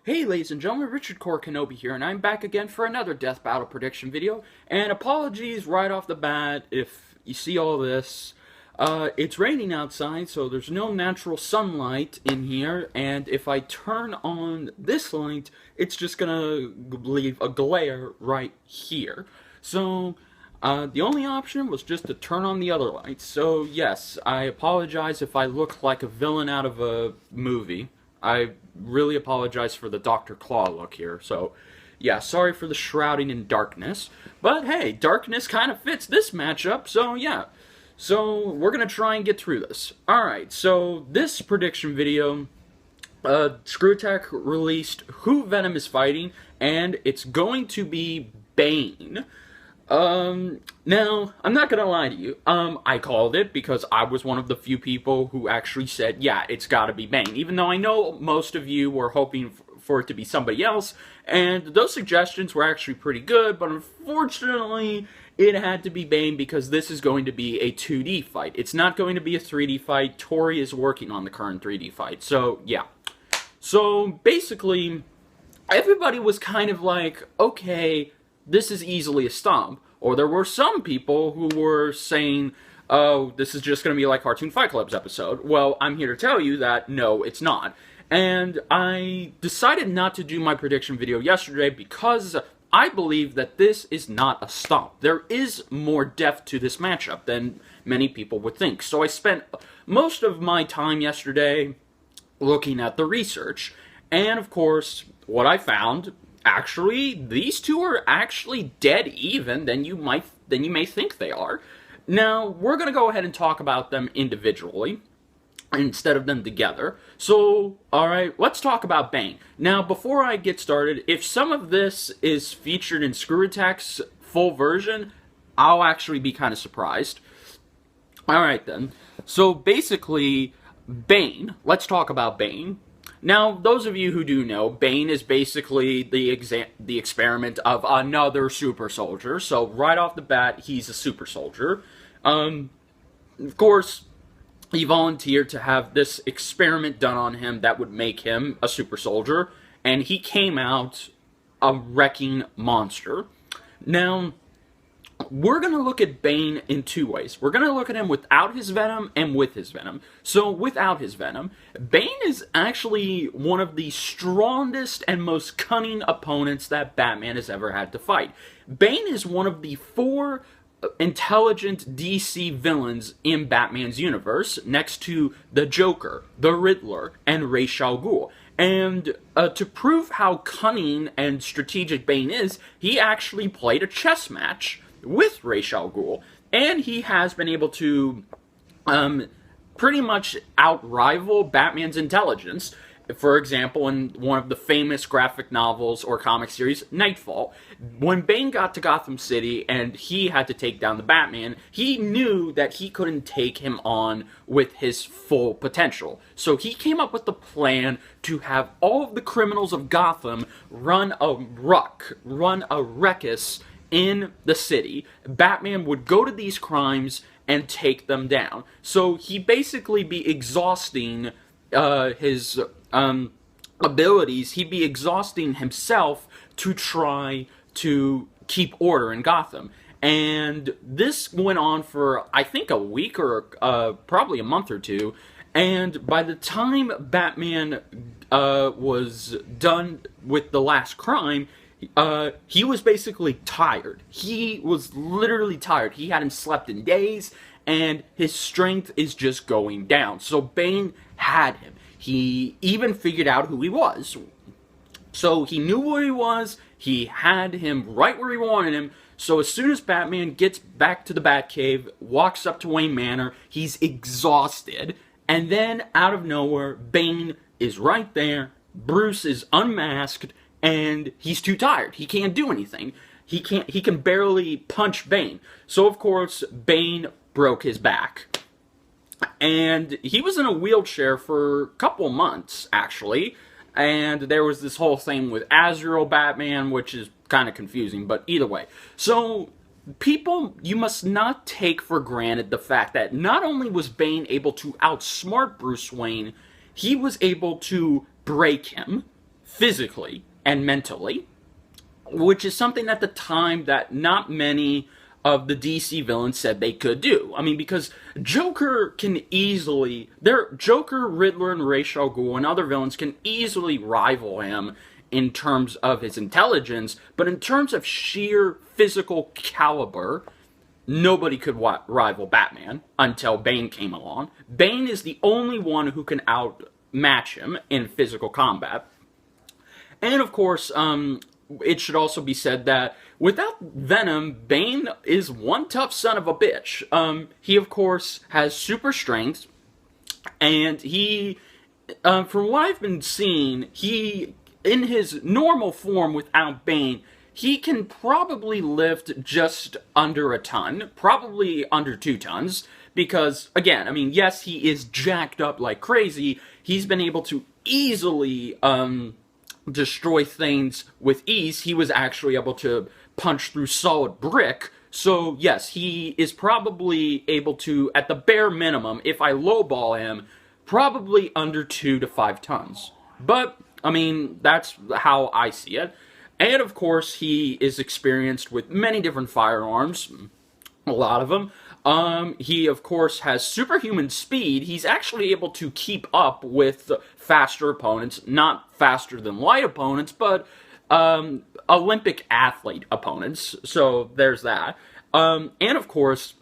Hey ladies and gentlemen, Richard Core Kenobi here, and I'm back again for another Death Battle prediction video. And apologies right off the bat if you see all this. It's raining outside, so there's no natural sunlight in here, and if I turn on this light, it's just gonna leave a glare right here. So, the only option was just to turn on the other lights. So yes, I apologize if I look like a villain out of a movie. I really apologize for the Dr. Claw look here. So, yeah, sorry for the shrouding in darkness. But hey, darkness kind of fits this matchup, so yeah. So, we're going to try and get through this. Alright, so this prediction video, ScrewAttack released who Venom is fighting, and it's going to be Bane. Now, I'm not gonna lie to you, I called it because I was one of the few people who actually said, yeah, it's gotta be Bane, even though I know most of you were hoping for it to be somebody else, and those suggestions were actually pretty good, but unfortunately, it had to be Bane because this is going to be a 2D fight. It's not going to be a 3D fight. Tori is working on the current 3D fight, so, yeah. So, basically, everybody was kind of like, okay, this is easily a stomp. Or there were some people who were saying, oh, this is just going to be like Cartoon Fight Club's episode. Well, I'm here to tell you that, no, it's not. And I decided not to do my prediction video yesterday because I believe that this is not a stomp. There is more depth to this matchup than many people would think. So I spent most of my time yesterday looking at the research. And, of course, what I found, actually, these two are actually dead even than you may think they are. Now, we're going to go ahead and talk about them individually instead of them together. So, alright, let's talk about Bane. Now, before I get started, if some of this is featured in ScrewAttack's full version, I'll actually be kind of surprised. Alright then. So, basically, Bane, let's talk about Bane. Now, those of you who do know, Bane is basically the experiment of another super soldier. So, right off the bat, he's a super soldier. Of course, he volunteered to have this experiment done on him that would make him a super soldier. And he came out a wrecking monster. Now, we're going to look at Bane in two ways. We're going to look at him without his Venom and with his Venom. So, without his Venom, Bane is actually one of the strongest and most cunning opponents that Batman has ever had to fight. Bane is one of the 4 intelligent DC villains in Batman's universe, next to the Joker, the Riddler, and Ra's al Ghul. And to prove how cunning and strategic Bane is, he actually played a chess match with Ra's al Ghul, and he has been able to pretty much outrival Batman's intelligence. For example, in one of the famous graphic novels or comic series, Nightfall, when Bane got to Gotham City and he had to take down the Batman, he knew that he couldn't take him on with his full potential. So he came up with the plan to have all of the criminals of Gotham run a ruckus in the city. Batman would go to these crimes and take them down. So he basically be exhausting his abilities. He'd be exhausting himself to try to keep order in Gotham. And this went on for, I think, a week or probably a month or two. And by the time Batman was done with the last crime, he was basically tired. He was literally tired. He hadn't slept in days, and his strength is just going down. So Bane had him. He even figured out who he was. So he knew where he was. He had him right where he wanted him. So as soon as Batman gets back to the Batcave, walks up to Wayne Manor, he's exhausted. And then, out of nowhere, Bane is right there. Bruce is unmasked. And he's too tired. He can't do anything. He can barely punch Bane. So, of course, Bane broke his back. And he was in a wheelchair for a couple months, actually. And there was this whole thing with Azrael Batman, which is kind of confusing, but either way. So, people, you must not take for granted the fact that not only was Bane able to outsmart Bruce Wayne, he was able to break him physically and mentally, which is something at the time that not many of the DC villains said they could do. I mean, because Joker can easily, Joker, Riddler, and Ra's al Ghul and other villains can easily rival him in terms of his intelligence, but in terms of sheer physical caliber, nobody could rival Batman until Bane came along. Bane is the only one who can outmatch him in physical combat. And of course, it should also be said that without Venom, Bane is one tough son of a bitch. He, of course, has super strength, and he, from what I've been seeing, in his normal form without Bane, he can probably lift just under a ton, probably under 2 tons, because, again, I mean, yes, he is jacked up like crazy. He's been able to easily, destroy things with ease. He was actually able to punch through solid brick. So yes, he is probably able to, at the bare minimum, if I lowball him, probably under 2 to 5 tons. But, I mean, that's how I see it. And of course, he is experienced with many different firearms, a lot of them. He, of course, has superhuman speed. He's actually able to keep up with faster opponents, not faster than light opponents, but Olympic athlete opponents. So there's that. And of course,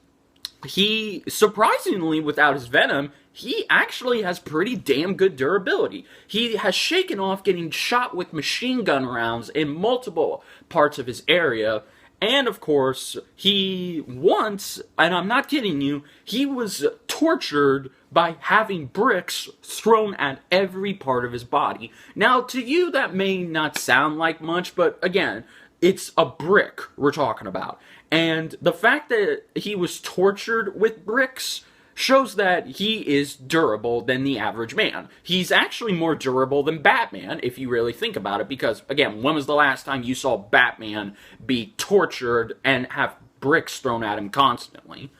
he, surprisingly, without his Venom, he actually has pretty damn good durability. He has shaken off getting shot with machine gun rounds in multiple parts of his area. And, of course, he once, and I'm not kidding you, he was tortured by having bricks thrown at every part of his body. Now, to you, that may not sound like much, but again, it's a brick we're talking about. And the fact that he was tortured with bricks shows that he is durable than the average man. He's actually more durable than Batman, if you really think about it, because, again, when was the last time you saw Batman be tortured and have bricks thrown at him constantly?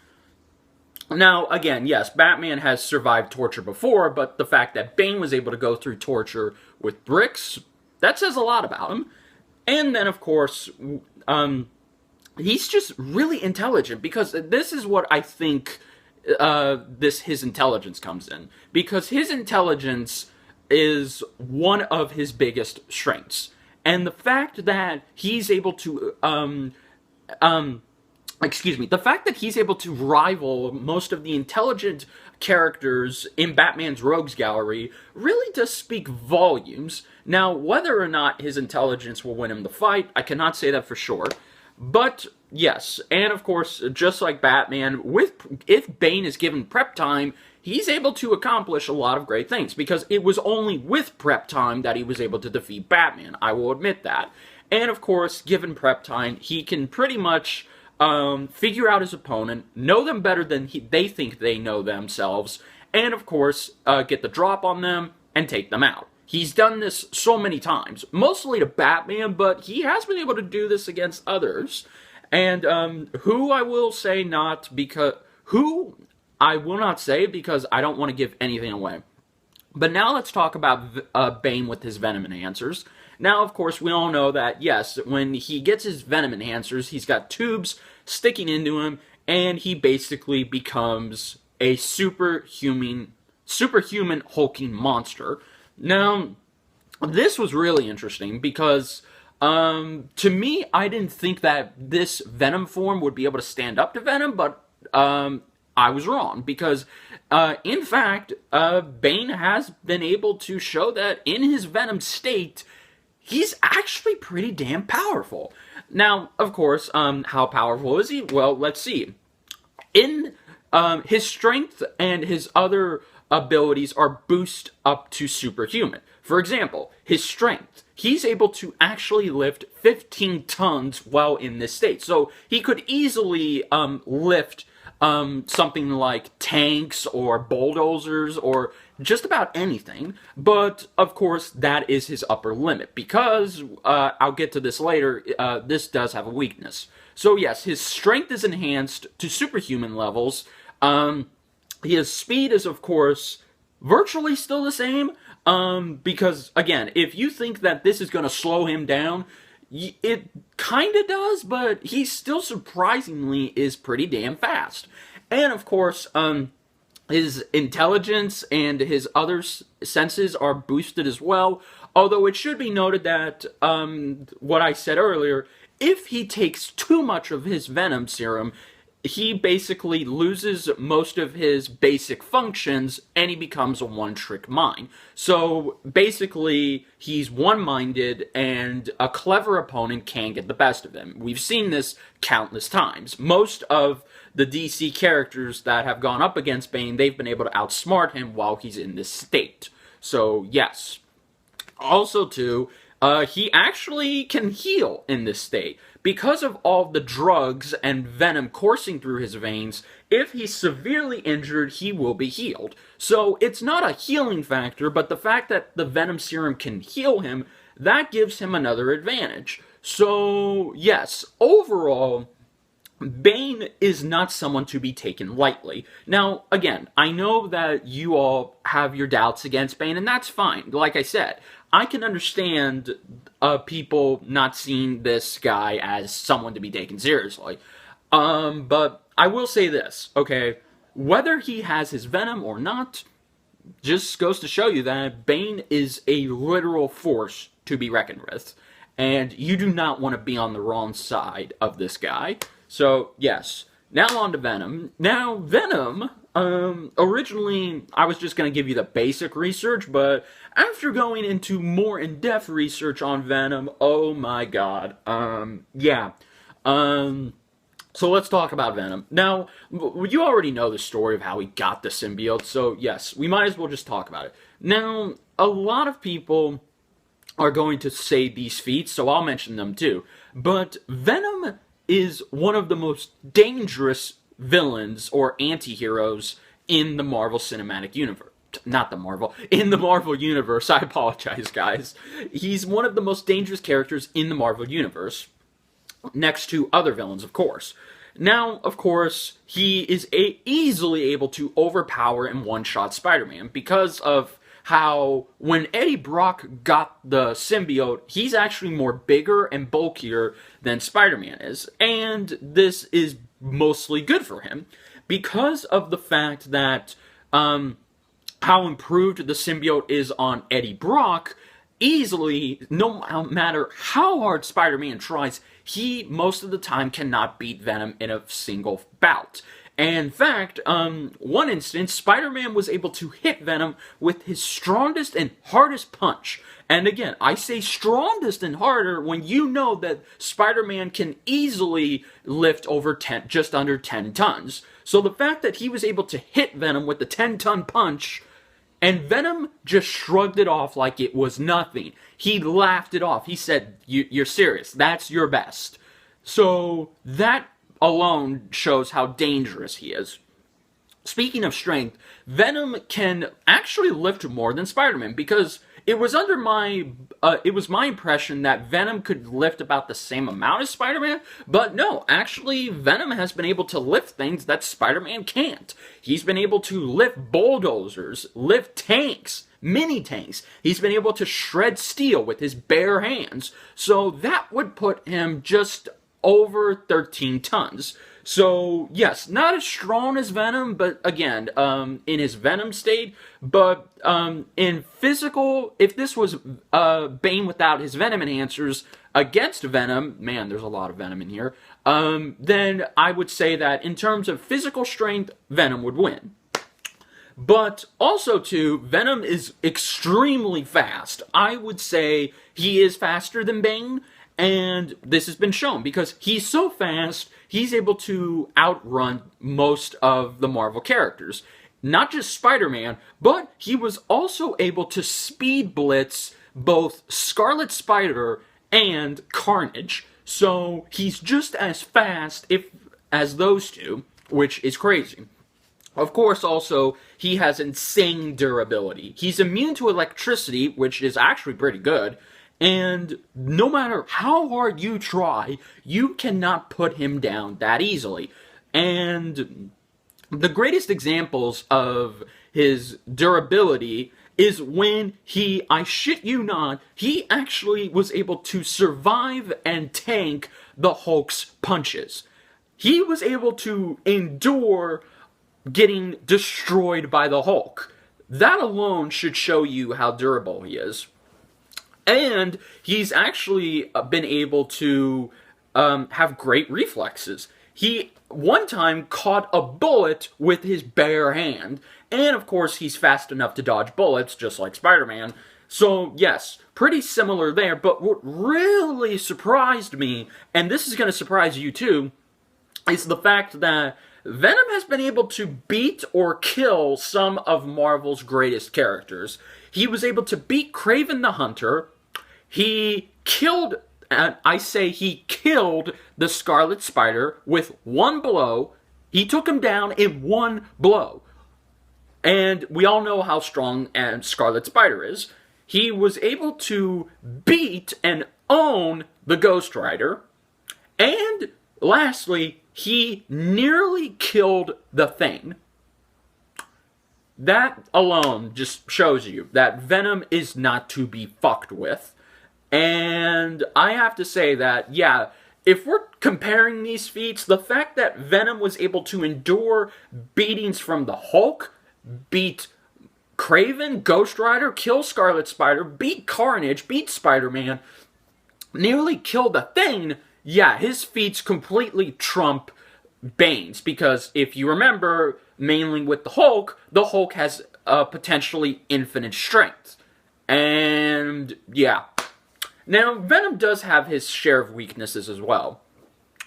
Now, again, yes, Batman has survived torture before, but the fact that Bane was able to go through torture with bricks, that says a lot about him. And then, of course, he's just really intelligent, because this is what I think his intelligence comes in, because his intelligence is one of his biggest strengths, and the fact that he's able to the fact that he's able to rival most of the intelligent characters in Batman's rogues gallery really does speak volumes. Now, whether or not his intelligence will win him the fight, I cannot say that for sure. But, yes, and of course, just like Batman, if Bane is given prep time, he's able to accomplish a lot of great things, because it was only with prep time that he was able to defeat Batman, I will admit that. And of course, given prep time, he can pretty much figure out his opponent, know them better than they think they know themselves, and of course, get the drop on them and take them out. He's done this so many times, mostly to Batman, but he has been able to do this against others. And who I will not say because I don't want to give anything away. But now let's talk about Bane with his Venom enhancers. Now, of course, we all know that, yes, when he gets his Venom enhancers, he's got tubes sticking into him, and he basically becomes a superhuman hulking monster. Now, this was really interesting because, to me, I didn't think that this Venom form would be able to stand up to Venom, but I was wrong, because, in fact, Bane has been able to show that in his Venom state, he's actually pretty damn powerful. Now, of course, how powerful is he? Well, let's see. His strength and his other abilities are boosted up to superhuman. For example, his strength. He's able to actually lift 15 tons while in this state. So he could easily lift something like tanks or bulldozers or just about anything. But, of course, that is his upper limit, because, I'll get to this later, this does have a weakness. So yes, his strength is enhanced to superhuman levels. His speed is, of course, virtually still the same, Because, again, if you think that this is going to slow him down, it kind of does, but he still surprisingly is pretty damn fast. And, of course, his intelligence and his other senses are boosted as well. Although it should be noted that, what I said earlier, if he takes too much of his Venom serum, he basically loses most of his basic functions and he becomes a one-trick mind. So basically, he's one-minded and a clever opponent can't get the best of him. We've seen this countless times. Most of the DC characters that have gone up against Bane, they've been able to outsmart him while he's in this state. So, yes. Also, too, he actually can heal in this state. Because of all the drugs and venom coursing through his veins, if he's severely injured, he will be healed. So it's not a healing factor, but the fact that the venom serum can heal him, that gives him another advantage. So, yes, overall, Bane is not someone to be taken lightly. Now, again, I know that you all have your doubts against Bane, and that's fine. Like I said, I can understand people not seeing this guy as someone to be taken seriously. But I will say this, okay? Whether he has his venom or not, just goes to show you that Bane is a literal force to be reckoned with. And you do not want to be on the wrong side of this guy. So, yes. Now on to Venom. Now, Venom, originally, I was just going to give you the basic research, but after going into more in-depth research on Venom, oh my god, yeah. So let's talk about Venom. Now, you already know the story of how he got the symbiote, so yes, we might as well just talk about it. Now, a lot of people are going to say these feats, so I'll mention them too. But Venom is one of the most dangerous villains or anti-heroes in the Marvel Cinematic Universe. Not the Marvel, in the Marvel Universe, I apologize, guys. He's one of the most dangerous characters in the Marvel Universe, next to other villains, of course. Now, of course, he is easily able to overpower and one-shot Spider-Man because of how when Eddie Brock got the symbiote, he's actually more bigger and bulkier than Spider-Man is. And this is mostly good for him because of the fact that how improved the symbiote is on Eddie Brock. Easily, no matter how hard Spider-Man tries, he most of the time cannot beat Venom in a single bout. And in fact, one instance, Spider-Man was able to hit Venom with his strongest and hardest punch. And again, I say strongest and harder when you know that Spider-Man can easily lift over just under 10 tons. So the fact that he was able to hit Venom with the 10-ton punch, and Venom just shrugged it off like it was nothing. He laughed it off. He said, "You're serious. That's your best." So that alone shows how dangerous he is. Speaking of strength, Venom can actually lift more than Spider-Man because it was my impression that Venom could lift about the same amount as Spider-Man, but no, actually Venom has been able to lift things that Spider-Man can't. He's been able to lift bulldozers, lift tanks, mini tanks. He's been able to shred steel with his bare hands. So that would put him just over 13 tons. So, yes, not as strong as Venom, but again, in his Venom state, but in physical, if this was Bane without his Venom enhancers against Venom, man, there's a lot of Venom in here, then I would say that in terms of physical strength, Venom would win. But also, too, Venom is extremely fast. I would say he is faster than Bane. And this has been shown because he's so fast, he's able to outrun most of the Marvel characters. Not just Spider-Man, but he was also able to speed blitz both Scarlet Spider and Carnage. So he's just as fast as those two, which is crazy. Of course, also, he has insane durability. He's immune to electricity, which is actually pretty good. And no matter how hard you try, you cannot put him down that easily. And the greatest examples of his durability is when I shit you not, he actually was able to survive and tank the Hulk's punches. He was able to endure getting destroyed by the Hulk. That alone should show you how durable he is. And he's actually been able to have great reflexes. He, one time, caught a bullet with his bare hand. And, of course, he's fast enough to dodge bullets, just like Spider-Man. So, yes, pretty similar there. But what really surprised me, and this is going to surprise you too, is the fact that Venom has been able to beat or kill some of Marvel's greatest characters. He was able to beat Kraven the Hunter. He killed, I say he killed the Scarlet Spider with one blow. He took him down in one blow. And we all know how strong Scarlet Spider is. He was able to beat and own the Ghost Rider. And lastly, he nearly killed the Thing. That alone just shows you that Venom is not to be fucked with. And I have to say that, yeah, if we're comparing these feats, the fact that Venom was able to endure beatings from the Hulk, beat Kraven, Ghost Rider, kill Scarlet Spider, beat Carnage, beat Spider-Man, nearly kill the Thing, yeah, his feats completely trump Bane's. Because if you remember, mainly with the Hulk has potentially infinite strength. And, yeah. Now, Venom does have his share of weaknesses as well.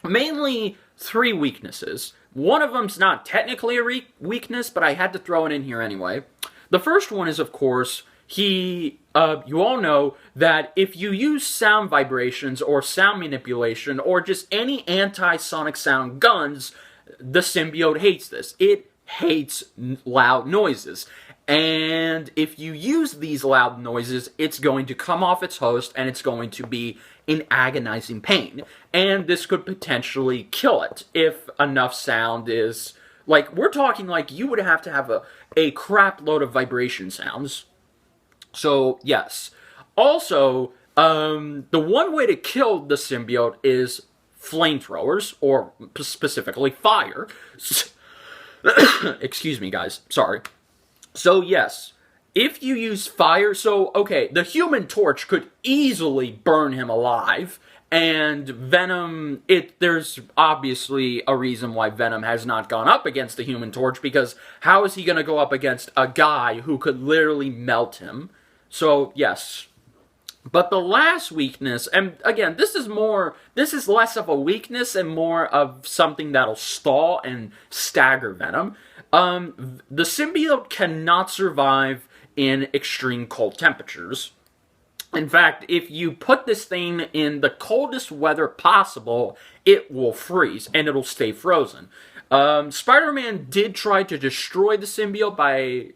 Mainly 3 weaknesses. One of them's not technically a weakness, but I had to throw it in here anyway. The first one is, of course, you all know that if you use sound vibrations or sound manipulation or just any anti-sonic sound guns, the symbiote hates this. It hates loud noises. And if you use these loud noises, it's going to come off its host and it's going to be in agonizing pain. And this could potentially kill it if enough sound is... Like, we're talking like you would have to have a crap load of vibration sounds. So, yes. Also, the one way to kill the symbiote is flamethrowers, or specifically fire. Excuse me, guys. Sorry. So, yes, if you use fire, okay, the Human Torch could easily burn him alive, and Venom, there's obviously a reason why Venom has not gone up against the Human Torch, because how is he going to go up against a guy who could literally melt him? So, yes. But the last weakness, and again, this is less of a weakness and more of something that'll stall and stagger Venom. The symbiote cannot survive in extreme cold temperatures. In fact, if you put this thing in the coldest weather possible, it will freeze, and it'll stay frozen. Spider-Man did try to destroy the symbiote by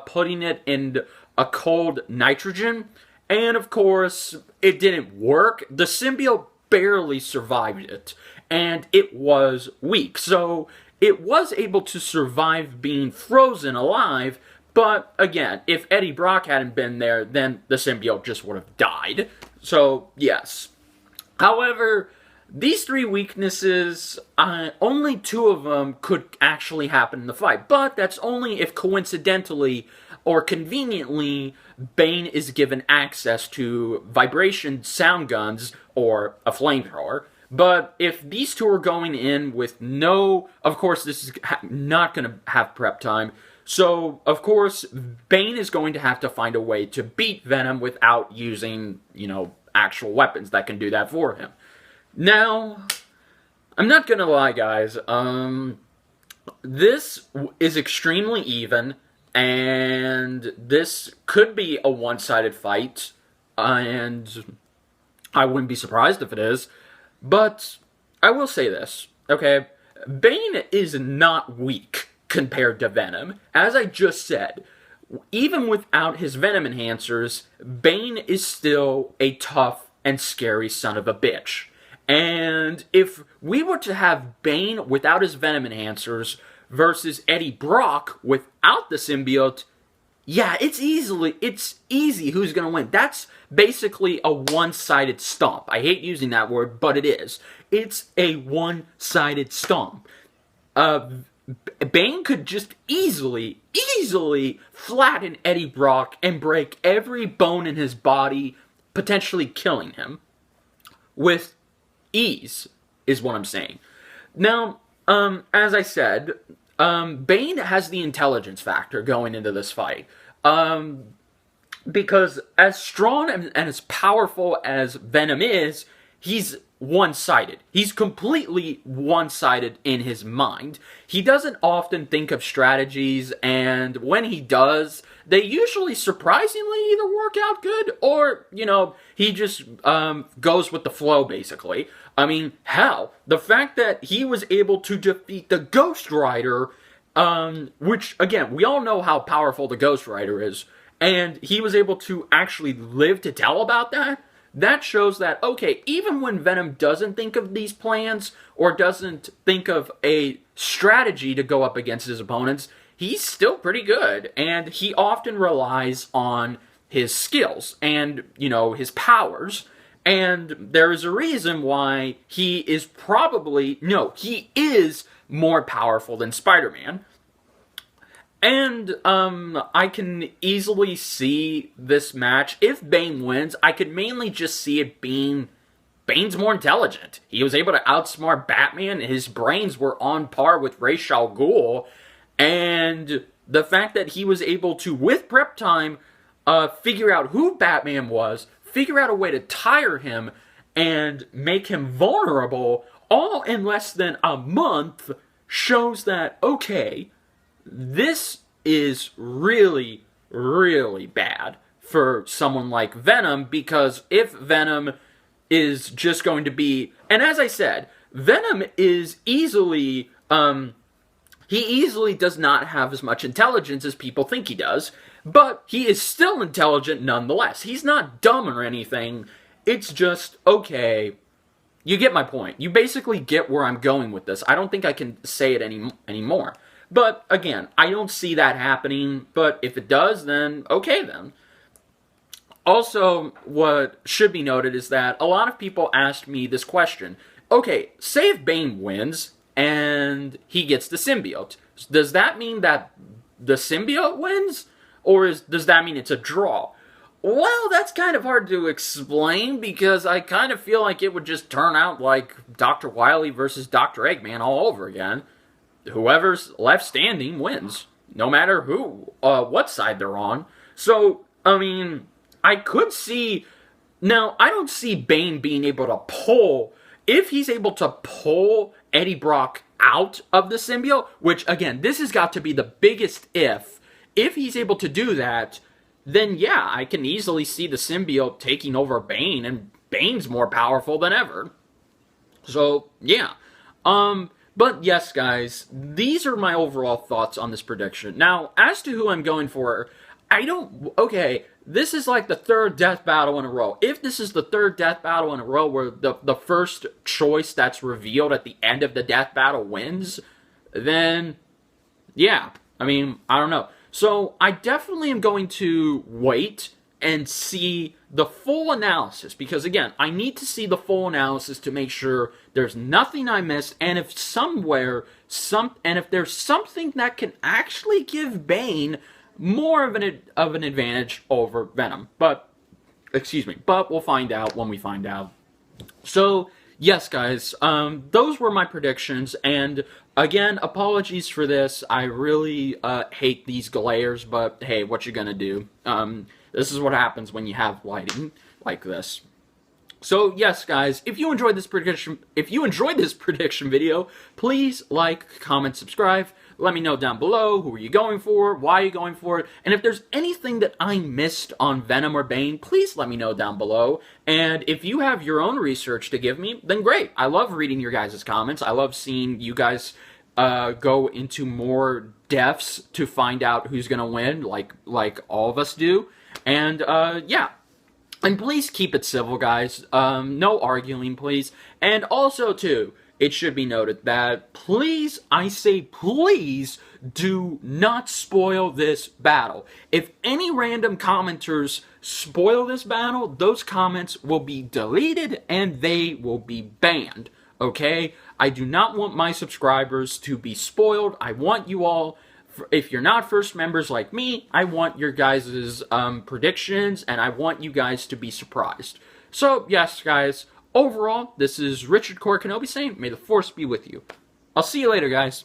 putting it in a cold nitrogen, and of course, it didn't work. The symbiote barely survived it, and it was weak. So, it was able to survive being frozen alive, but again, if Eddie Brock hadn't been there, then the symbiote just would have died. So, yes. However, these 3 weaknesses, only 2 of them could actually happen in the fight, but that's only if coincidentally or conveniently Bane is given access to vibration sound guns or a flamethrower. But if these 2 are going in with no... Of course, this is not going to have prep time. So, of course, Bane is going to have to find a way to beat Venom without using, actual weapons that can do that for him. Now, I'm not going to lie, guys. This is extremely even, and this could be a one-sided fight, and I wouldn't be surprised if it is. But I will say this, okay? Bane is not weak compared to Venom. As I just said, even without his Venom enhancers, Bane is still a tough and scary son of a bitch. And if we were to have Bane without his Venom enhancers versus Eddie Brock without the symbiote, Yeah, it's easy who's gonna win. That's basically a one-sided stomp. I hate using that word, but it is. It's a one-sided stomp. Bane could just easily flatten Eddie Brock and break every bone in his body, potentially killing him with ease, is what I'm saying. Now, as I said, Bane has the intelligence factor going into this fight. Because as strong and as powerful as Venom is, he's one-sided. He's completely one-sided in his mind. He doesn't often think of strategies, and when he does, they usually surprisingly either work out good or, he just goes with the flow, basically. I mean, hell, the fact that he was able to defeat the Ghost Rider, which, again, we all know how powerful the Ghost Rider is, and he was able to actually live to tell about that. That shows that, okay, even when Venom doesn't think of these plans or doesn't think of a strategy to go up against his opponents, he's still pretty good. And he often relies on his skills and, his powers. And there is a reason why he is he is more powerful than Spider-Man. And, I can easily see this match. If Bane wins, I could mainly just see it being Bane's more intelligent. He was able to outsmart Batman. His brains were on par with Ra's al Ghul. And the fact that he was able to, with prep time, figure out who Batman was, figure out a way to tire him, and make him vulnerable, all in less than a month, shows that, okay, this is really, really bad for someone like Venom, because if Venom is just going to be... And as I said, Venom is easily... he easily does not have as much intelligence as people think he does, but he is still intelligent nonetheless. He's not dumb or anything. It's just, okay, you get my point. You basically get where I'm going with this. I don't think I can say it anymore. But, again, I don't see that happening, but if it does, then okay then. Also, what should be noted is that a lot of people asked me this question. Okay, say if Bane wins and he gets the symbiote, does that mean that the symbiote wins? Or does that mean it's a draw? Well, that's kind of hard to explain, because I kind of feel like it would just turn out like Dr. Wily versus Dr. Eggman all over again. Whoever's left standing wins, no matter what side they're on. So, I mean, I could see... Now, I don't see Bane being able to pull... If he's able to pull Eddie Brock out of the symbiote, which, again, this has got to be the biggest if. If he's able to do that, then yeah, I can easily see the symbiote taking over Bane, and Bane's more powerful than ever. So, yeah. But yes, guys, these are my overall thoughts on this prediction. Now, as to who I'm going for, okay, this is like the third death battle in a row. If this is the third death battle in a row where the first choice that's revealed at the end of the death battle wins, then, yeah, I mean, I don't know. So, I definitely am going to wait and see the full analysis, because again, I need to see the full analysis to make sure there's nothing I missed, and if if there's something that can actually give Bane more of an advantage over Venom. But we'll find out when we find out. So, yes, guys, those were my predictions, and again, apologies for this. I really hate these glares, but hey, what you gonna do? This is what happens when you have lighting like this. So, yes, guys, if you enjoyed this prediction video, please like, comment, subscribe. Let me know down below, who are you going for, why are you going for it, and if there's anything that I missed on Venom or Bane, please let me know down below. And if you have your own research to give me, then great. I love reading your guys' comments. I love seeing you guys go into more depths to find out who's gonna win, like all of us do. And, yeah. And please keep it civil, guys. No arguing, please. And also, too, it should be noted that please, I say please, do not spoil this battle. If any random commenters spoil this battle, those comments will be deleted and they will be banned. Okay? I do not want my subscribers to be spoiled. I want you all, if you're not first members like me, I want your guys' predictions, and I want you guys to be surprised. So, yes, guys, overall, this is Richard Core Kenobi saying, may the Force be with you. I'll see you later, guys.